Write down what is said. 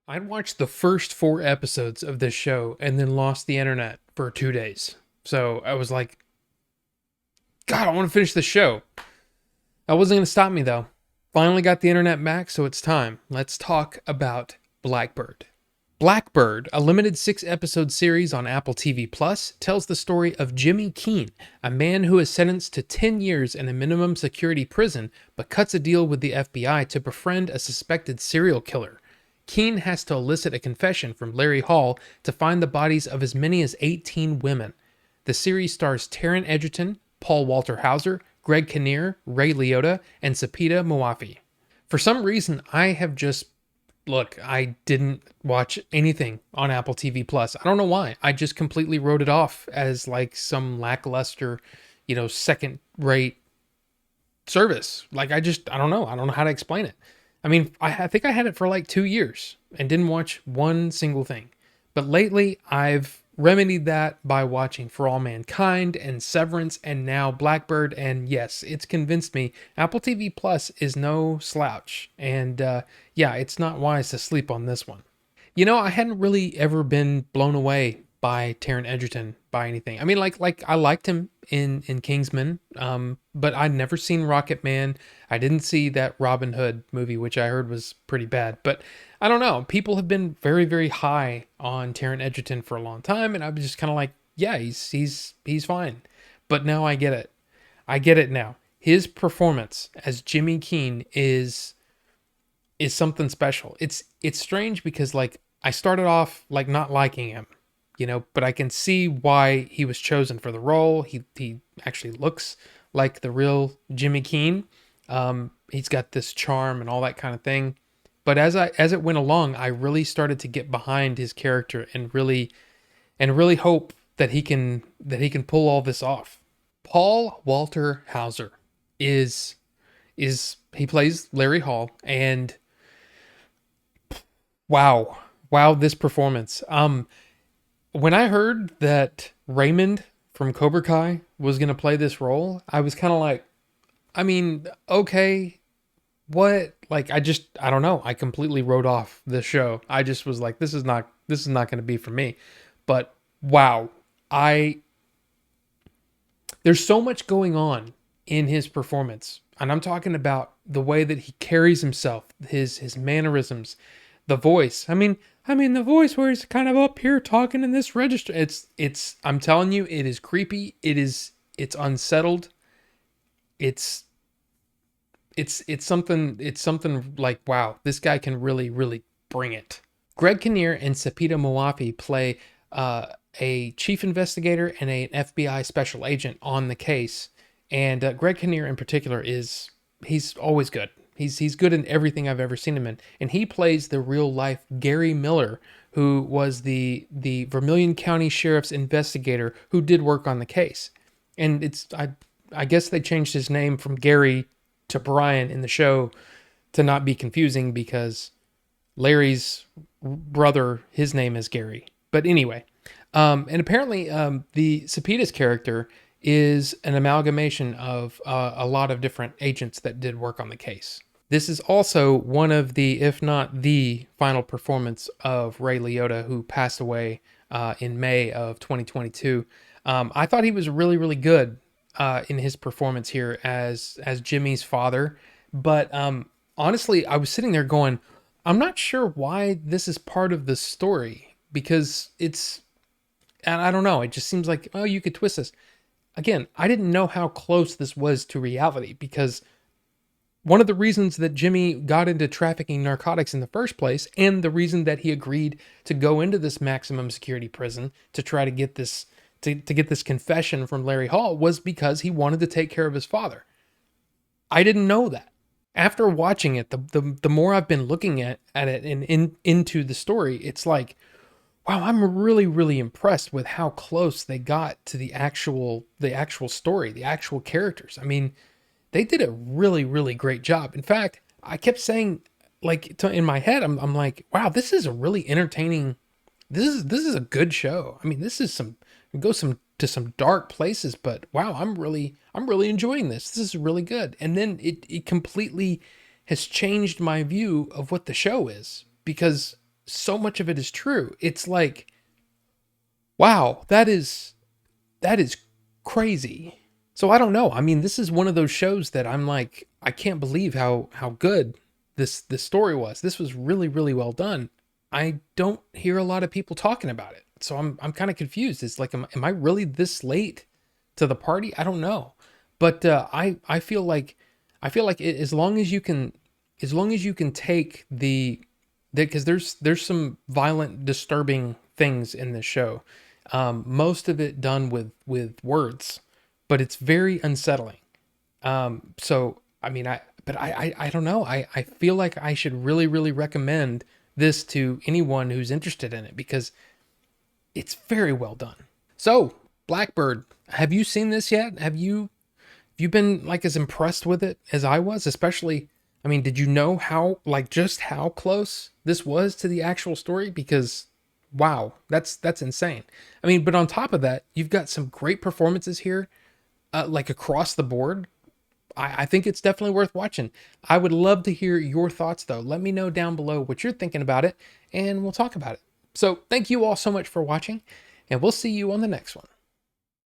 I watched the first 4 episodes of this show and then lost the internet for 2 days. So I was like, God, I want to finish the show. That wasn't going to stop me though. Finally got the internet back, so it's time. Let's talk about Blackbird. Blackbird, a limited 6 episode series on Apple TV Plus, tells the story of Jimmy Keene, a man who is sentenced to 10 years in a minimum security prison but cuts a deal with the FBI to befriend a suspected serial killer. Keene has to elicit a confession from Larry Hall to find the bodies of as many as 18 women. The series stars Taron Egerton, Paul Walter Hauser, Greg Kinnear, Ray Liotta, and Sepideh Moafi. For some reason, I didn't watch anything on Apple TV Plus. I don't know why. I just completely wrote it off as like some lackluster, second rate service. I don't know. I don't know how to explain it. I mean, I think I had it for like 2 years and didn't watch one single thing. But lately, I've remedied that by watching For All Mankind and Severance and now Blackbird. And yes, it's convinced me Apple TV Plus is no slouch. And yeah, it's not wise to sleep on this one. I hadn't really ever been blown away by Taron Egerton by anything. I mean, like I liked him in Kingsman, but I'd never seen Rocket Man. I didn't see that Robin Hood movie, which I heard was pretty bad. But I don't know. People have been very, very high on Taron Egerton for a long time, and I was just kind of like, yeah, he's fine. But now I get it. I get it now. His performance as Jimmy Keene is something special. It's strange because like I started off like not liking him, but I can see why he was chosen for the role. He actually looks like the real Jimmy Keene. He's got this charm and all that kind of thing. But as it went along, I really started to get behind his character and really hope that he can pull all this off. Paul Walter Hauser is he plays Larry Hall, and wow, this performance. When I heard that Raymond from Cobra Kai was going to play this role, I was kind of like, I mean, okay, what? Like, I don't know. I completely wrote off this show. I just was like, this is not going to be for me. But wow, there's so much going on in his performance. And I'm talking about the way that he carries himself, his mannerisms, the voice. I mean the voice where he's kind of up here talking in this register. It's I'm telling you, it is creepy. It's unsettled. It's something like, wow, this guy can really, really bring it. Greg Kinnear and Sepideh Moafi play a chief investigator and an FBI special agent on the case. And Greg Kinnear in particular he's always good. He's good in everything I've ever seen him in. And he plays the real life Gary Miller, who was the Vermilion County Sheriff's investigator who did work on the case. And I guess they changed his name from Gary to Brian in the show to not be confusing because Larry's brother, his name is Gary. But anyway, and apparently the Sepideh's character is an amalgamation of a lot of different agents that did work on the case. This is also one of the, if not the final performance of Ray Liotta, who passed away in May of 2022. I thought he was really, really good in his performance here as Jimmy's father. But honestly, I was sitting there going, I'm not sure why this is part of the story because and I don't know, it just seems like, oh, you could twist this. Again, I didn't know how close this was to reality because one of the reasons that Jimmy got into trafficking narcotics in the first place, and the reason that he agreed to go into this maximum security prison to try to get this to get this confession from Larry Hall, was because he wanted to take care of his father. I didn't know that. After watching it, the more I've been looking at it and into the story, it's like, wow, I'm really, really impressed with how close they got to the actual story, the actual characters. I mean, they did a really, really great job. In fact, I kept saying, in my head, I'm like, wow, this is a really entertaining. This is a good show. I mean, this is to some dark places, but wow, I'm really enjoying this. This is really good. And then it completely has changed my view of what the show is, because so much of it is true. It's like, wow, that is crazy. So I don't know. I mean, this is one of those shows that I'm like, I can't believe how good this story was. This was really really well done. I don't hear a lot of people talking about it. So I'm kind of confused. It's like, am I really this late to the party? I don't know. But I feel like as long as you can, take the, because there's some violent, disturbing things in this show. Most of it done with words, but it's very unsettling. So I mean, I don't know. I feel like I should really really recommend this to anyone who's interested in it because it's very well done. So Blackbird, have you seen this yet? Have you been like as impressed with it as I was? Especially, I mean, did you know how, like, just how close this was to the actual story? Because wow, that's insane. I mean, but on top of that, you've got some great performances here, like across the board. I think it's definitely worth watching. I would love to hear your thoughts though. Let me know down below what you're thinking about it, and we'll talk about it. So thank you all so much for watching, and we'll see you on the next one.